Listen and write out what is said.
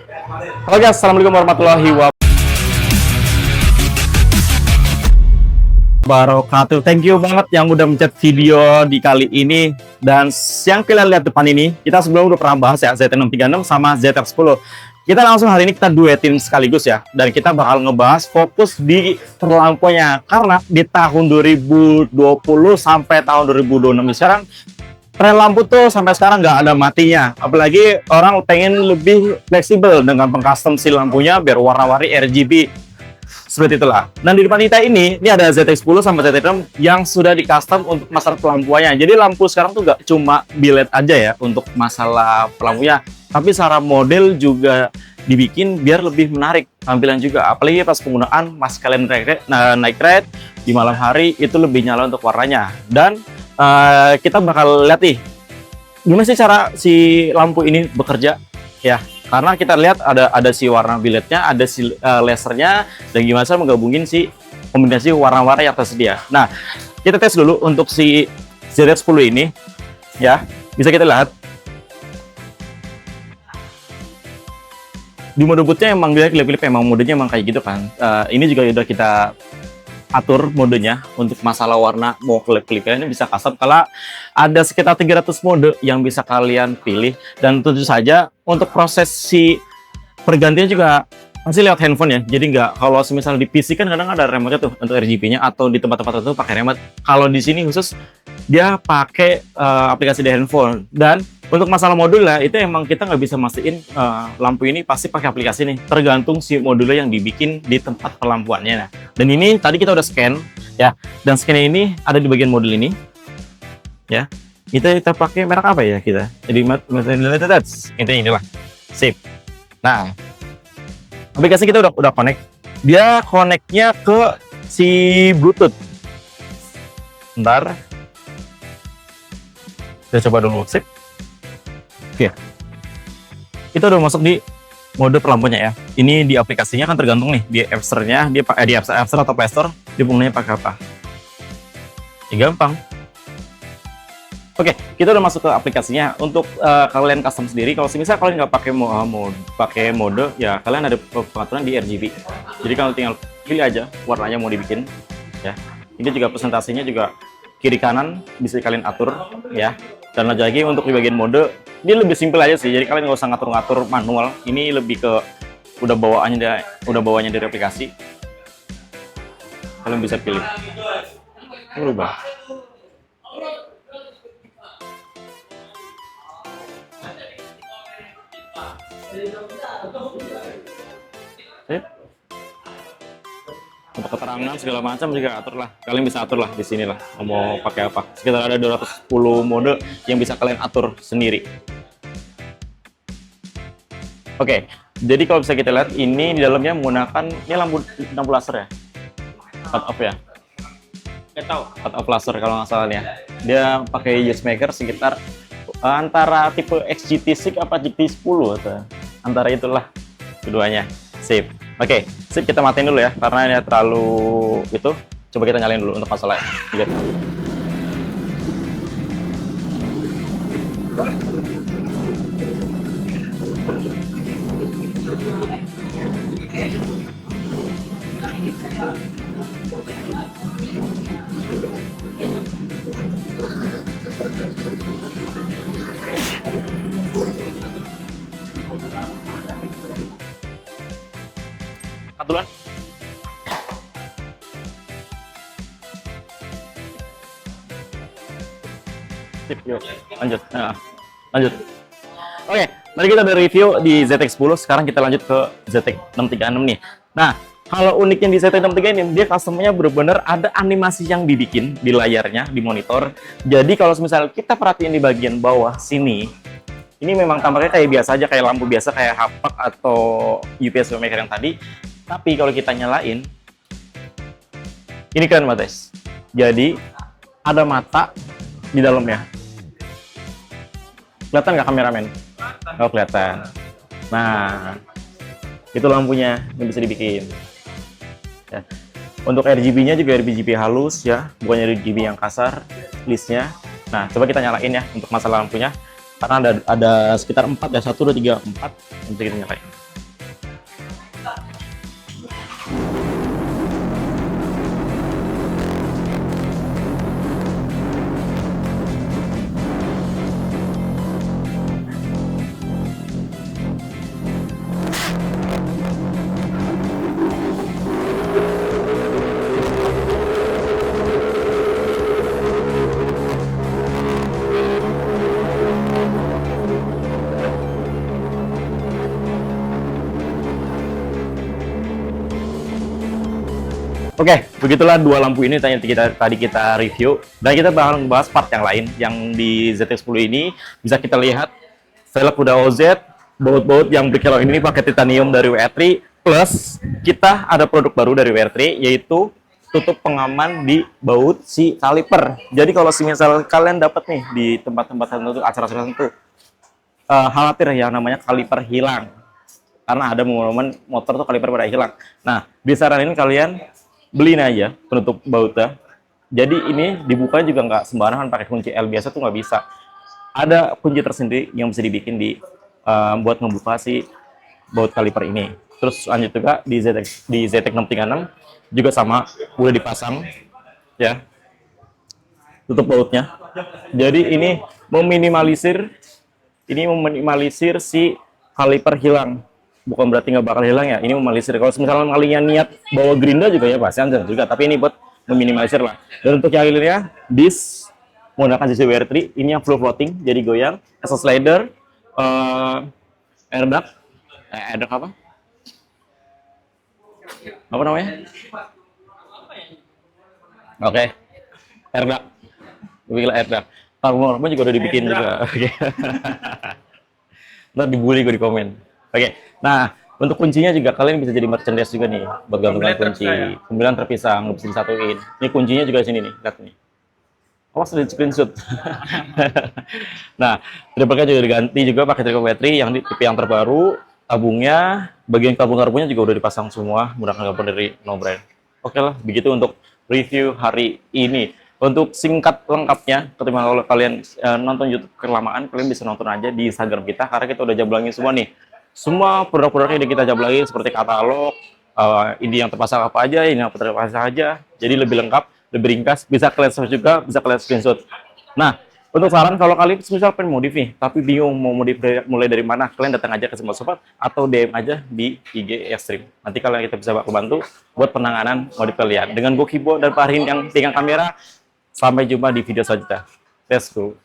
Halo guys, assalamualaikum warahmatullahi wabarakatuh. Thank you banget yang udah mencet video di kali ini. Dan yang kalian lihat depan ini, kita sebelumnya udah pernah bahas ya ZT636 sama ZR10. Kita langsung hari ini kita duetin sekaligus ya. Dan kita bakal ngebahas fokus di perlampuannya. Karena di tahun 2020 sampai tahun 2026 sekarang, tren lampu tuh sampai sekarang nggak ada matinya. Apalagi orang pengen lebih fleksibel dengan pengcustom si lampunya biar warna-warni RGB. Seperti itulah. Dan di depan kita ini ada ZX10 sama ZX6 yang sudah di custom untuk masalah pelampuannya. Jadi lampu sekarang tuh nggak cuma biled aja ya untuk masalah pelampunya, tapi secara model juga dibikin biar lebih menarik tampilan juga. Apalagi pas penggunaan mas kalian night ride di malam hari itu lebih nyala untuk warnanya. Dan kita bakal lihat nih gimana sih cara si lampu ini bekerja ya, karena kita lihat ada si warna biletnya, ada si lasernya, dan gimana cara menggabungin si kombinasi warna-warna yang tersedia. Nah, kita tes dulu untuk si ZX10 ini ya. Bisa kita lihat di mode bootnya emang dia klip-klip, emang modenya emang kayak gitu kan. Ini juga udah kita atur modenya untuk masalah warna. Mau klip-klipnya ini bisa custom, kalau ada sekitar 300 mode yang bisa kalian pilih. Dan tentu saja untuk proses si pergantian juga masih lewat handphone ya. Jadi nggak, kalau misal di PC kan kadang ada remote tuh untuk RGB-nya, atau di tempat-tempat tertentu pakai remote. Kalau di sini khusus dia pakai aplikasi di handphone. Dan untuk masalah modul lah, itu emang kita nggak bisa mastiin lampu ini pasti pakai aplikasi nih, tergantung si modulnya yang dibikin di tempat pelampuannya. Nah, dan ini tadi kita udah scan ya, dan scan ini ada di bagian modul ini ya. Kita pakai merek apa ya kita? Jadi inilah sip. Nah, aplikasi kita udah connect. Dia connectnya ke si Bluetooth. Bentar, kita coba dulu. Sip. Oke, kita udah masuk di mode pelampuannya ya. Ini di aplikasinya kan tergantung nih di App Store-nya, dia pakai di App Store atau Play Store, dia penggunanya pakai apa? Ya, gampang. Oke, kita udah masuk ke aplikasinya. Untuk kalian custom sendiri, kalau misal kalian nggak pakai mode, ya kalian ada pengaturan di RGB. Jadi kalian tinggal pilih aja warnanya mau dibikin ya. Ini juga presentasinya juga kiri kanan bisa kalian atur ya. Dan lagi untuk di bagian mode, ini lebih simpel aja sih. Jadi kalian nggak usah ngatur-ngatur manual. Ini lebih ke udah bawaannya dari aplikasi. Kalian bisa pilih. Berubah. Untuk keterangan segala macam juga atur lah. Kalian bisa atur lah di sini lah. Mau pakai apa? Sekitar ada 210 mode yang bisa kalian atur sendiri. Oke, jadi kalau bisa kita lihat ini di dalamnya menggunakan ini lampu laser ya. Cut off ya. Cut off laser kalau nggak salah ya. Dia pakai use maker sekitar antara tipe XGT6 apa GT10 atau antara itulah keduanya. Sip. Oke, sip, kita matiin dulu ya karena ini terlalu itu. Coba kita nyalain dulu untuk masalah lihat. Duluan. Sip, yuk lanjut. Nah, lanjut. Oke, tadi kita udah review di ZX10, sekarang kita lanjut ke ZX636 nih. Nah, kalau uniknya di ZX636 ini, dia customnya benar-benar ada animasi yang dibikin di layarnya, di monitor. Jadi kalau misalnya kita perhatiin di bagian bawah sini, ini memang tampaknya kayak biasa aja, kayak lampu biasa, kayak hapak atau UPS maker yang tadi. Tapi kalau kita nyalain, ini keren banget guys. Jadi ada mata di dalamnya. Kelihatan nggak kameramen? Oh, kelihatan. Nah, itu lampunya yang bisa dibikin. Ya. Untuk RGB-nya juga RGB halus ya, bukannya RGB yang kasar listnya. Nah, coba kita nyalain ya untuk masalah lampunya. Karena ada sekitar 4 ya, 1, 2, 3, 4 yang bisa kita nyalain. Oke, begitulah dua lampu ini tadi kita review, dan kita bakal bahas part yang lain yang di ZX10 ini. Bisa kita lihat velg udah OZ, baut-baut yang berkilau ini pakai titanium dari WR3, plus kita ada produk baru dari WR3 yaitu tutup pengaman di baut si kaliper. Jadi kalau misal kalian dapat nih di tempat-tempat tertentu, acara-acara tertentu, khawatir yang namanya kaliper hilang, karena ada momen motor tuh kaliper pada hilang. Nah, disaranin kalian beliin aja penutup bautnya. Jadi ini dibuka juga nggak sembarangan pakai kunci L biasa tuh nggak bisa. Ada kunci tersendiri yang bisa dibikin buat membuka si baut kaliper ini. Terus lanjut juga di ZX 636 juga sama, udah dipasang ya tutup bautnya. Jadi ini meminimalisir si kaliper hilang. Bukan berarti nggak bakal hilang ya, ini meminimalisir. Kalau misalnya kalian niat bawa gerinda juga ya pasti anjir juga, tapi ini buat meminimalisir lah. Dan untuk yang akhirnya dis menggunakan CC WR3, ini yang full floating, jadi goyang, as slider, air duct, apa? Apa namanya? Oke, air duct, bikin air duct. Karbon juga udah dibikin juga. Oke. Ntar dibully gue di komen. Oke, nah untuk kuncinya juga kalian bisa jadi merchandise juga nih buat gantungan kunci. 9 terpisah, nggak bisa disatuin. Ini kuncinya juga sini nih, lihat nih. Awas ada screenshot. Nah, tripleknya juga diganti juga pakai triple battery yang tipe yang terbaru. Tabungnya, bagian tabung-tabungnya juga udah dipasang semua menggunakan kabel dari No Brand. Oke lah, begitu untuk review hari ini. Untuk singkat lengkapnya, ketika kalau kalian nonton YouTube kelamaan, kalian bisa nonton aja di Instagram kita, karena kita udah jablangin semua nih. Semua produk-produknya udah kita jablangin seperti katalog, ini yang terpasang apa aja, ini yang terpasang aja. Jadi lebih lengkap, lebih ringkas, bisa kalian search juga, bisa kalian screenshot. Nah, untuk saran kalau kalian misal pengen modif nih, tapi bingung mau modif mulai dari mana, kalian datang aja ke Smart Sobat atau DM aja di IG Extreme. Nanti kalian kita bisa bantu buat penanganan modif kalian. Dengan gue Kibo dan Pak Arin yang pegang kamera, sampai jumpa di video selanjutnya. Let's go.